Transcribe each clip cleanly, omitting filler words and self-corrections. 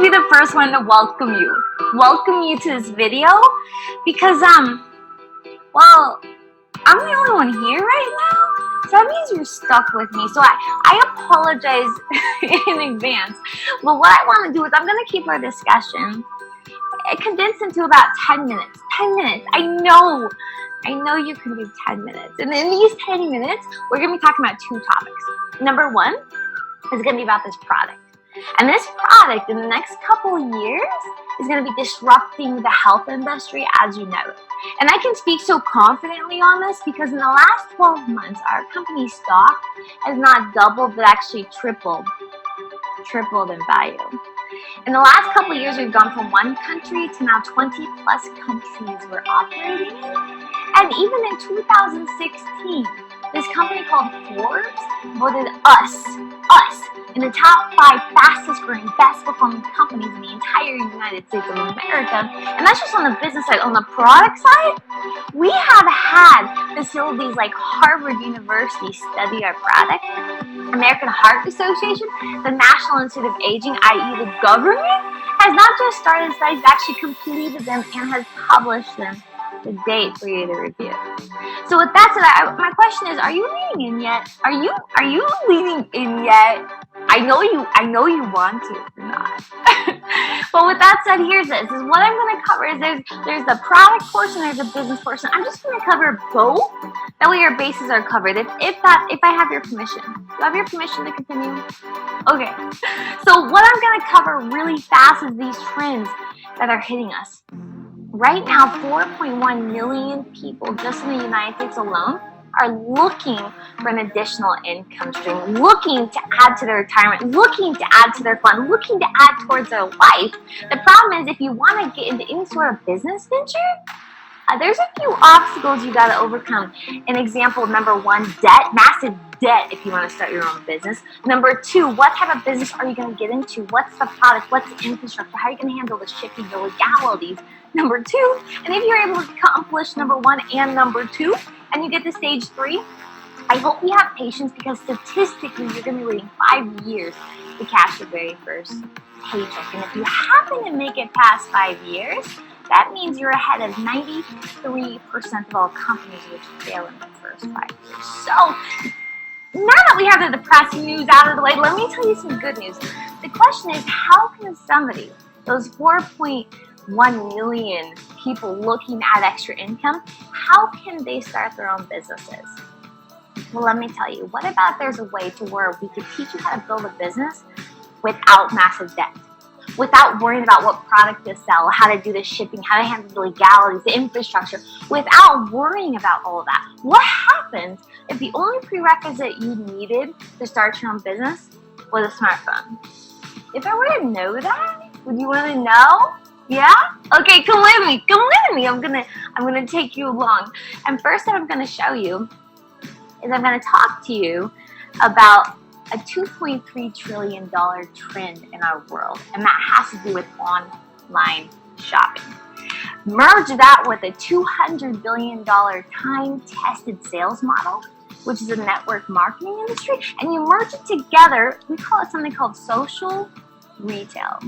be the first one to welcome you to this video because, well, I'm the only one here right now, so that means you're stuck with me. So I apologize in advance. But what I want to do is I'm going to keep our discussion condensed into about 10 minutes. 10 minutes. I know you can do 10 minutes. And in these 10 minutes, we're going to be talking about two topics. Number one is going to be about this product. And this product in the next couple of years is going to be disrupting the health industry as you know it. And I can speak so confidently on this because in the last 12 months, our company's stock has not doubled, but actually tripled in value. In the last couple of years, we've gone from one country to now 20 plus countries we're operating in. And even in 2016, this company called Forbes voted us in the top 5 fastest growing, best performing companies in the entire United States of America. And that's just on the business side. On the product side, we have had facilities like Harvard University study our product, American Heart Association, the National Institute of Aging, i.e. the government, has not just started studies, actually completed them and has published them to date for you to review. So with that said, my question is, are you leaning in yet? Are you leaning in yet? I know you want to, or not. But with that said, here's this. Is what I'm going to cover is there's the product portion, there's the business portion. I'm just going to cover both. That way your bases are covered. If I have your permission. Do you have your permission to continue? Okay. So what I'm going to cover really fast is these trends that are hitting us. Right now, 4.1 million people just in the United States alone are looking for an additional income stream, looking to add to their retirement, looking to add to their fund, looking to add towards their life. The problem is if you want to get into any sort of business venture, there's a few obstacles you got to overcome. An example, number one, debt, massive debt if you want to start your own business. Number two, what type of business are you going to get into? What's the product? What's the infrastructure? How are you going to handle the shipping, the legalities? Number two, and if you're able to accomplish number one and number two, and you get to stage 3, I hope you have patience because statistically you're going to be waiting 5 years to cash your very first paycheck. And if you happen to make it past 5 years, that means you're ahead of 93% of all companies which fail in the first 5 years. So now that we have the depressing news out of the way, let me tell you some good news. The question is, how can somebody, those 4.1 million people looking at extra income, how can they start their own businesses? Well, let me tell you, what about if there's a way to where we could teach you how to build a business without massive debt, without worrying about what product to sell, how to do the shipping, how to handle the legalities, the infrastructure, without worrying about all of that? What happens if the only prerequisite you needed to start your own business was a smartphone? If I were to know that, would you want to know? Yeah? Okay, come with me. I'm gonna take you along. And first thing I'm gonna show you is I'm gonna talk to you about a $2.3 trillion trend in our world, and that has to do with online shopping. Merge that with a $200 billion time-tested sales model, which is a network marketing industry, and you merge it together, we call it something called social retail.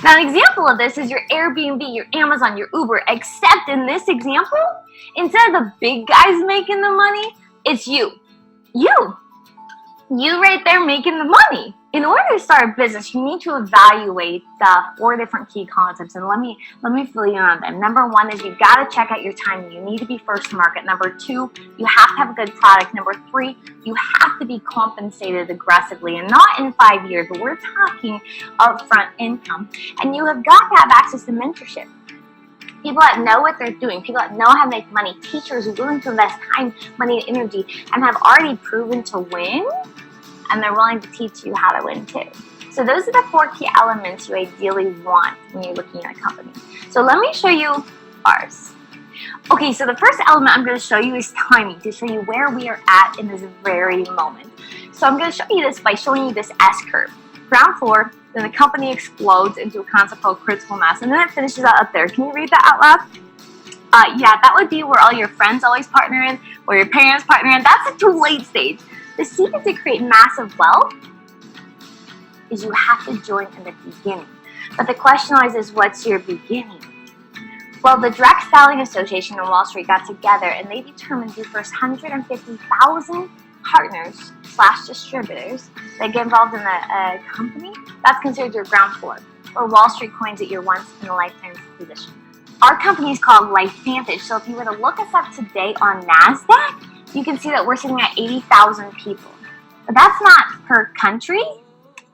Now, an example of this is your Airbnb, your Amazon, your Uber, except in this example, instead of the big guys making the money, it's you. You right there making the money. In order to start a business, you need to evaluate the 4 different key concepts, and let me fill you in on them. Number 1 is you've got to check out your timing. You need to be first to market. Number 2, you have to have a good product. Number 3, you have to be compensated aggressively, and not in 5 years, but we're talking upfront income. And you have got to have access to mentorship. People that know what they're doing, people that know how to make money, teachers who are willing to invest time, money, and energy, and have already proven to win, and they're willing to teach you how to win too. So those are the 4 key elements you ideally want when you're looking at a company. So let me show you ours. Okay, so the first element I'm going to show you is timing, to show you where we are at in this very moment. So I'm going to show you this by showing you this S-curve. Ground floor, then the company explodes into a concept called critical mass, and then it finishes out up there. Can you read that out loud? Yeah, that would be where all your friends always partner in, where your parents partner in. That's a too late stage. The secret to create massive wealth is you have to join in the beginning. But the question always is, what's your beginning? Well, the Direct Selling Association and Wall Street got together and they determined the first 150,000 partners / distributors that get involved in a company. That's considered your ground floor, or Wall Street coins it your once-in-a-lifetime position. Our company is called LifeVantage, so if you were to look us up today on NASDAQ, you can see that we're sitting at 80,000 people. But that's not per country,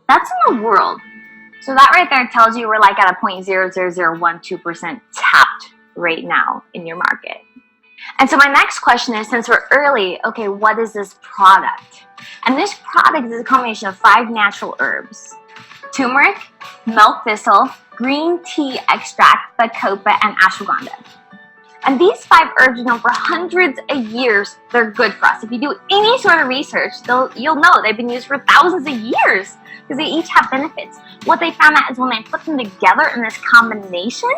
that's in the world. So that right there tells you we're like at a 0.00012% tapped right now in your market. And so my next question is, since we're early, okay, what is this product? And this product is a combination of 5 natural herbs: turmeric, milk thistle, green tea extract, bacopa, and ashwagandha. And these 5 herbs, for hundreds of years, they're good for us. If you do any sort of research, you'll know they've been used for thousands of years because they each have benefits. What they found out is when they put them together in this combination,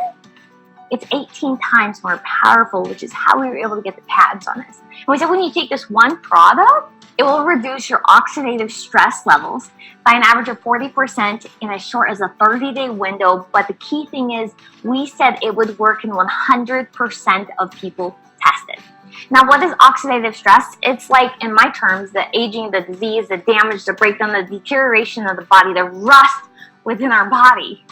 it's 18 times more powerful, which is how we were able to get the patents on this. And we said when you take this one product, it will reduce your oxidative stress levels by an average of 40% in as short as a 30-day window. But the key thing is, we said it would work in 100% of people tested. Now, what is oxidative stress? It's like, in my terms, the aging, the disease, the damage, the breakdown, the deterioration of the body, the rust within our body.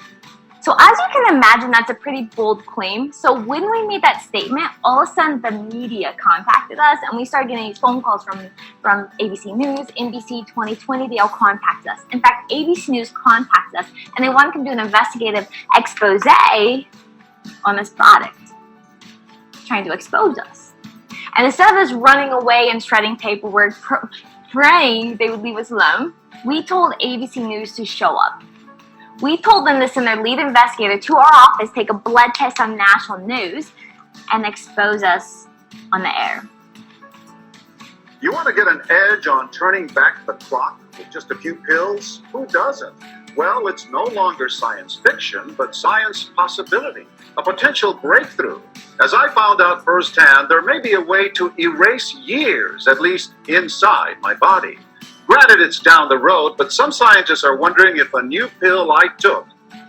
So as you can imagine, that's a pretty bold claim. So when we made that statement, all of a sudden the media contacted us and we started getting these phone calls from ABC News, NBC, 2020, they all contacted us. In fact, ABC News contacted us and they wanted to do an investigative expose on this product, trying to expose us. And instead of us running away and shredding paperwork, praying they would leave us alone, we told ABC News to show up. We told them to send their lead investigator to our office, take a blood test on national news, and expose us on the air. You want to get an edge on turning back the clock with just a few pills? Who doesn't? Well, it's no longer science fiction, but science possibility, a potential breakthrough. As I found out firsthand, there may be a way to erase years, at least inside my body. Granted, it's down the road, but some scientists are wondering if a new pill I took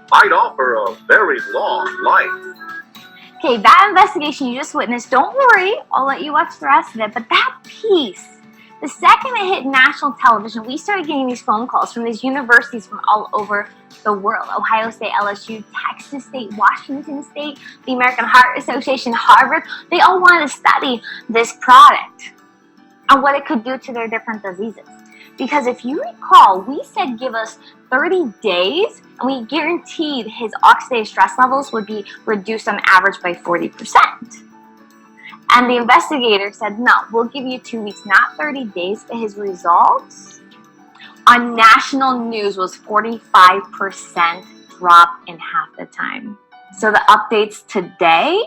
might offer a very long life. Okay, that investigation you just witnessed, don't worry, I'll let you watch the rest of it, but that piece, the second it hit national television, we started getting these phone calls from these universities from all over the world. Ohio State, LSU, Texas State, Washington State, the American Heart Association, Harvard. They all wanted to study this product and what it could do to their different diseases. Because if you recall, we said give us 30 days and we guaranteed his oxidative stress levels would be reduced on average by 40%. And the investigator said, no, we'll give you 2 weeks, not 30 days, but his results on national news was 45% drop in half the time. So the updates today,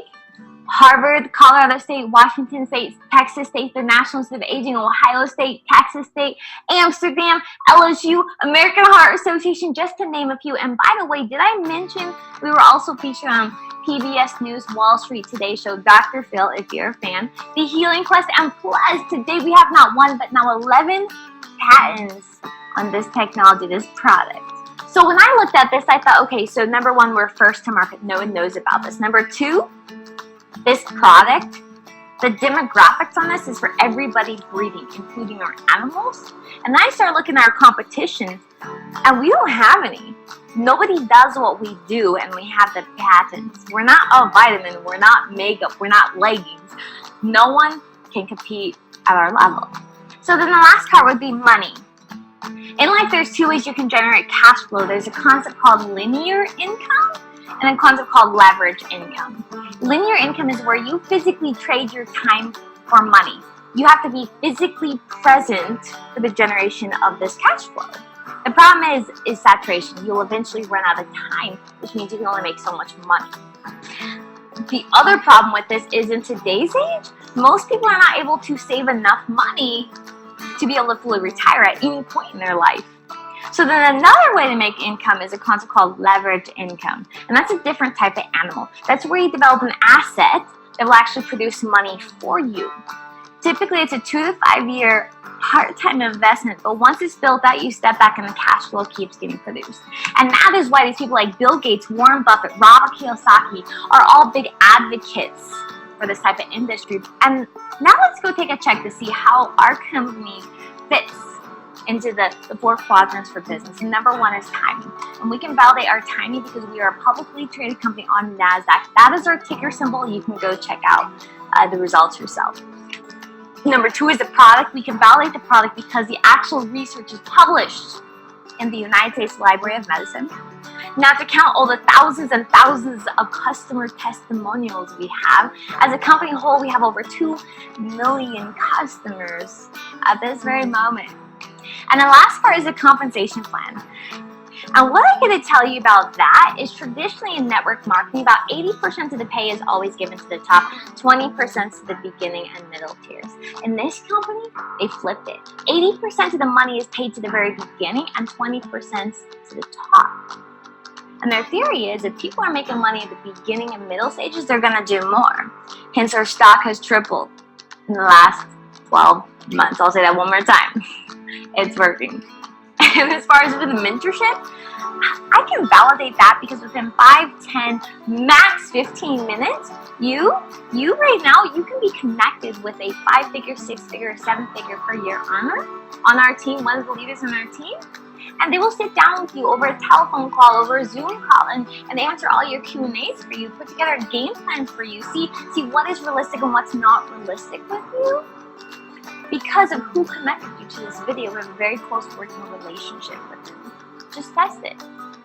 Harvard, Colorado State, Washington State, Texas State, the National Institute of Aging, Ohio State, Texas State, Amsterdam, LSU, American Heart Association, just to name a few. And by the way, did I mention we were also featured on PBS News, Wall Street Today Show, Dr. Phil, if you're a fan, The Healing Quest, and plus today we have not 1, but now 11 patents on this technology, this product. So when I looked at this, I thought, okay, so number 1, we're first to market. No one knows about this. Number 2, this product, the demographics on this is for everybody breathing, including our animals. And then I started looking at our competition, and we don't have any. Nobody does what we do, and we have the patents. We're not a vitamin, we're not makeup, we're not leggings. No one can compete at our level. So then the last part would be money. In life, there's 2 ways you can generate cash flow. There's a concept called linear income and a concept called leverage income. Linear income is where you physically trade your time for money. You have to be physically present for the generation of this cash flow. The problem is saturation. You'll eventually run out of time, which means you can only make so much money. The other problem with this is in today's age, most people are not able to save enough money to be able to fully retire at any point in their life. So then another way to make income is a concept called leverage income. And that's a different type of animal. That's where you develop an asset that will actually produce money for you. Typically, it's a 2 to 5 year part-time investment, but once it's built out, you step back and the cash flow keeps getting produced. And that is why these people like Bill Gates, Warren Buffett, Robert Kiyosaki are all big advocates for this type of industry. And now let's go take a check to see how our company fits into the 4 quadrants for business. And number 1 is timing. And we can validate our timing because we are a publicly traded company on NASDAQ. That is our ticker symbol. You can go check out the results yourself. Number 2 is the product. We can validate the product because the actual research is published in the United States Library of Medicine. Not to count all the thousands and thousands of customer testimonials we have. As a company whole, we have over 2 million customers at this very moment. And the last part is the compensation plan. And what I'm going to tell you about that is traditionally in network marketing, about 80% of the pay is always given to the top, 20% to the beginning and middle tiers. In this company, they flipped it. 80% of the money is paid to the very beginning and 20% to the top. And their theory is if people are making money at the beginning and middle stages, they're going to do more. Hence, our stock has tripled in the last 12 months. I'll say that one more time. It's working. And as far as with mentorship, I can validate that because within 5, 10, max 15 minutes, you right now, you can be connected with a 5-figure, 6-figure, 7-figure per year earner on our team, one of the leaders on our team. And they will sit down with you over a telephone call, over a Zoom call, and answer all your Q&As for you, put together a game plan for you, see what is realistic and what's not realistic with you. Because of who connected you to this video, we have a very close working relationship with them. Just test it.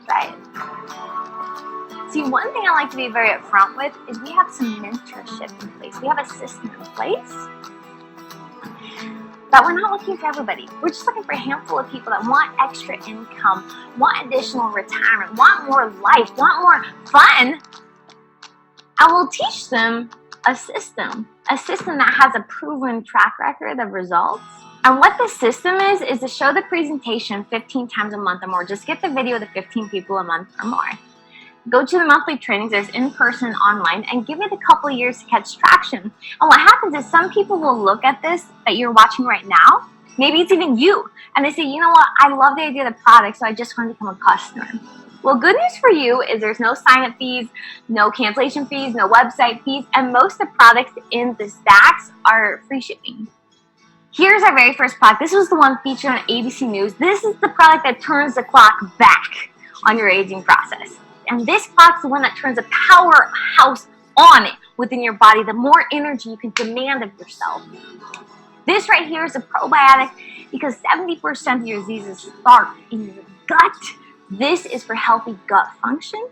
Try it. See, one thing I like to be very upfront with is we have some mentorship in place. We have a system in place. But we're not looking for everybody. We're just looking for a handful of people that want extra income, want additional retirement, want more life, want more fun. And we'll teach them a system that has a proven track record of results. And what the system is to show the presentation 15 times a month or more. Just get the video to 15 people a month or more. Go to the monthly trainings, there's in-person, online, and give it a couple of years to catch traction. And what happens is some people will look at this that you're watching right now, maybe it's even you, and they say, you know what, I love the idea of the product, so I just want to become a customer. Well, good news for you is there's no sign-up fees, no cancellation fees, no website fees, and most of the products in the stacks are free shipping. Here's our very first product. This was the one featured on ABC News. This is the product that turns the clock back on your aging process. And this product's the one that turns a powerhouse on within your body, the more energy you can demand of yourself. This right here is a probiotic because 70% of your diseases start in your gut. This is for healthy gut function.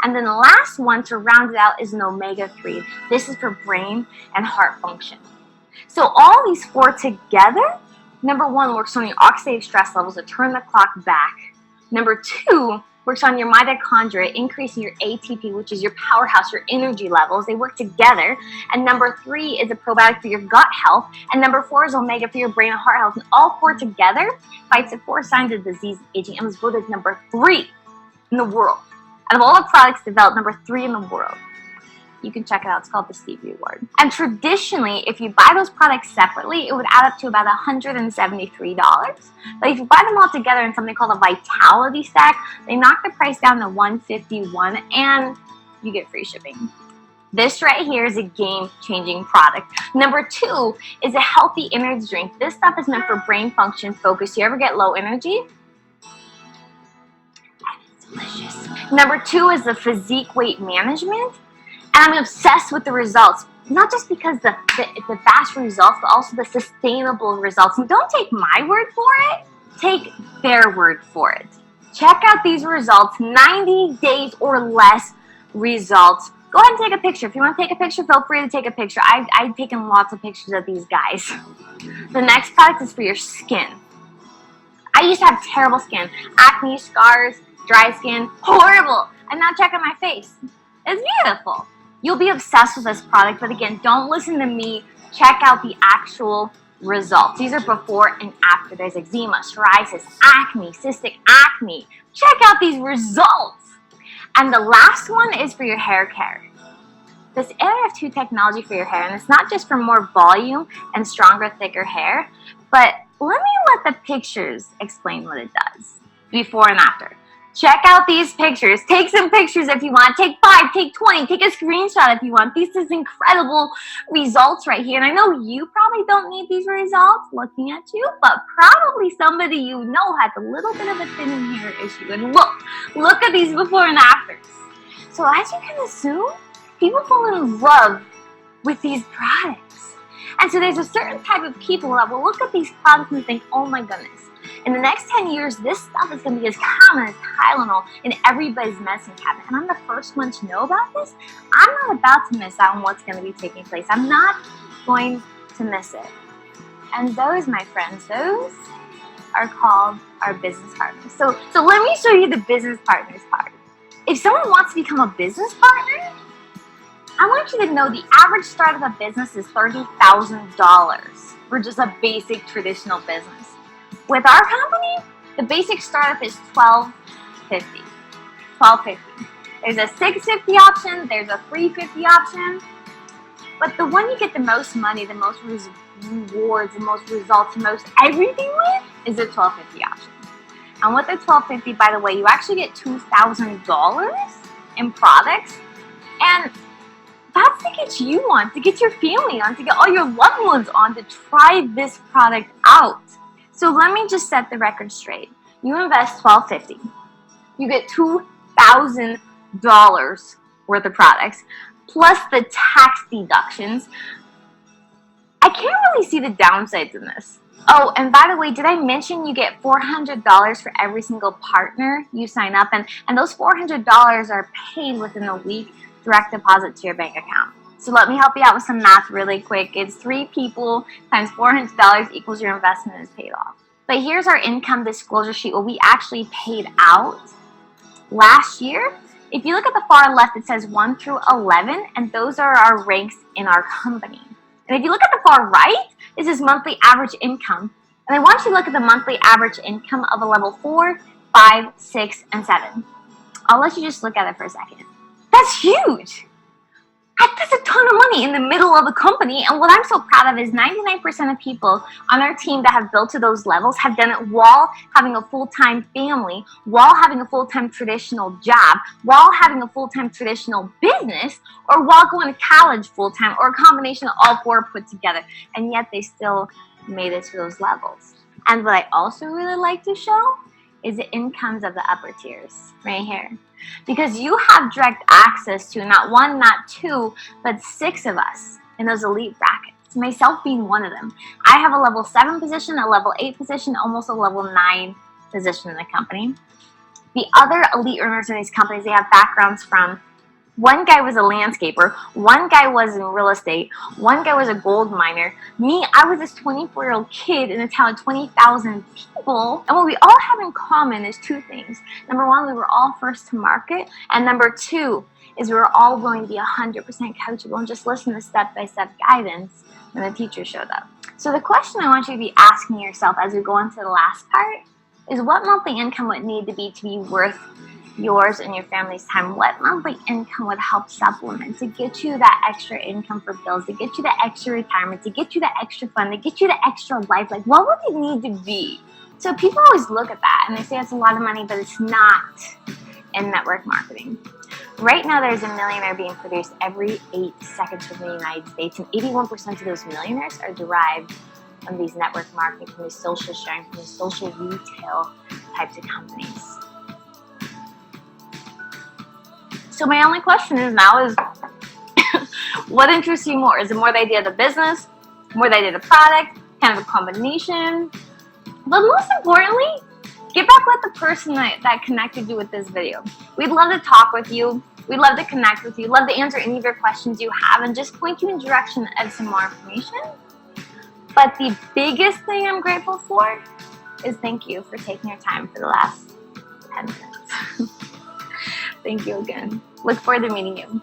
And then the last one to round it out is an omega-3. This is for brain and heart function. So all these 4 together, number 1 works on your oxidative stress levels to turn the clock back. Number 2 works on your mitochondria, increasing your ATP, which is your powerhouse, your energy levels. They work together. And number 3 is a probiotic for your gut health. And number 4 is omega for your brain and heart health. And all 4 together fights the 4 signs of disease and aging and was voted number 3 in the world. Out of all the products developed, number 3 in the world. You can check it out. It's called the Stevie Award. And traditionally, if you buy those products separately, it would add up to about $173. But if you buy them all together in something called a Vitality Stack, they knock the price down to $151 and you get free shipping. This right here is a game-changing product. Number 2 is a healthy energy drink. This stuff is meant for brain function focus. You ever get low energy? It's delicious. Number 2 is the physique weight management. And I'm obsessed with the results, not just because the fast results, but also the sustainable results. And don't take my word for it, take their word for it. Check out these results, 90 days or less results. Go ahead and take a picture. If you want to take a picture, feel free to take a picture. I've taken lots of pictures of these guys. The next product is for your skin. I used to have terrible skin, acne, scars, dry skin, horrible. And now check out my face. It's beautiful. You'll be obsessed with this product, but again, don't listen to me. Check out the actual results. These are before and after. There's eczema, psoriasis, acne, cystic acne. Check out these results. And the last one is for your hair care. this AIF2 technology for your hair, and it's not just for more volume and stronger, thicker hair, but let me let the pictures explain what it does, before and after. Check out these pictures. Take some pictures if you want. Take 5, take 20, take a screenshot if you want. This is incredible results right here. And I know you probably don't need these results looking at you, but probably somebody you know has a little bit of a thinning hair issue. And look at these before and afters. So as you can assume, people fall in love with these products. And so there's a certain type of people that will look at these products and think, oh my goodness, in the next 10 years, this stuff is going to be as common as Tylenol in everybody's medicine cabinet. And I'm the first one to know about this. I'm not about to miss out on what's going to be taking place. I'm not going to miss it. And those, my friends, those are called our business partners. So let me show you the business partners part. If someone wants to become a business partner, I want you to know the average start of a business is $30,000 for just a basic traditional business. With our company, the basic startup is $1,250. $1,250. There's a $650 option, there's a $350 option, but the one you get the most money, the most rewards, the most results, the most everything with is the $1,250 option. And with the $1,250, by the way, you actually get $2,000 in products, and that's to get you on, to get your family on, to get all your loved ones on to try this product out. So let me just set the record straight. You invest $1,250. You get $2,000 worth of products, plus the tax deductions. I can't really see the downsides in this. Oh, and by the way, did I mention you get $400 for every single partner you sign up? And those $400 are paid within a week, direct deposit to your bank account. So let me help you out with some math really quick. It's 3 people times $400 equals your investment is paid off. But here's our income disclosure sheet, what we actually paid out last year. If you look at the far left, it says 1 through 11, and those are our ranks in our company. And if you look at the far right, this is monthly average income. And I want you to look at the monthly average income of a level 4, 5, 6, and 7. I'll let you just look at it for a second. That's huge. That's a ton of money in the middle of a company. And what I'm so proud of is 99% of people on our team that have built to those levels have done it while having a full-time family, while having a full-time traditional job, while having a full-time traditional business, or while going to college full-time, or a combination of all 4 put together. And yet they still made it to those levels. And what I also really like to show is the incomes of the upper tiers right here. Because you have direct access to not 1, not 2, but 6 of us in those elite brackets, myself being one of them. I have a level 7 position, a level 8 position, almost a level 9 position in the company. The other elite earners in these companies, they have backgrounds from, one guy was a landscaper, one guy was in real estate, one guy was a gold miner. Me, I was this 24-year-old kid in a town of 20,000 people. And what we all have in common is 2 things. Number 1, we were all first to market. And number 2 is we were all willing to be 100% coachable and just listen to step-by-step guidance when the teacher showed up. So the question I want you to be asking yourself as we go into the last part is, what monthly income would need to be worth yours and your family's time? What monthly income would help supplement to get you that extra income for bills, to get you the extra retirement, to get you the extra fun, to get you the extra life? Like, what would it need to be? So people always look at that and they say it's a lot of money, but it's not in network marketing. Right now, there's a millionaire being produced every 8 seconds within the United States, and 81% of those millionaires are derived from these network marketing, from these social sharing, from these social retail types of companies. So my only question is now is, what interests you more? Is it more the idea of the business, more the idea of the product, kind of a combination? But most importantly, get back with the person that connected you with this video. We'd love to talk with you. We'd love to connect with you. Love to answer any of your questions you have and just point you in the direction of some more information. But the biggest thing I'm grateful for is thank you for taking your time for the last 10 minutes. Thank you again. Look forward to meeting you.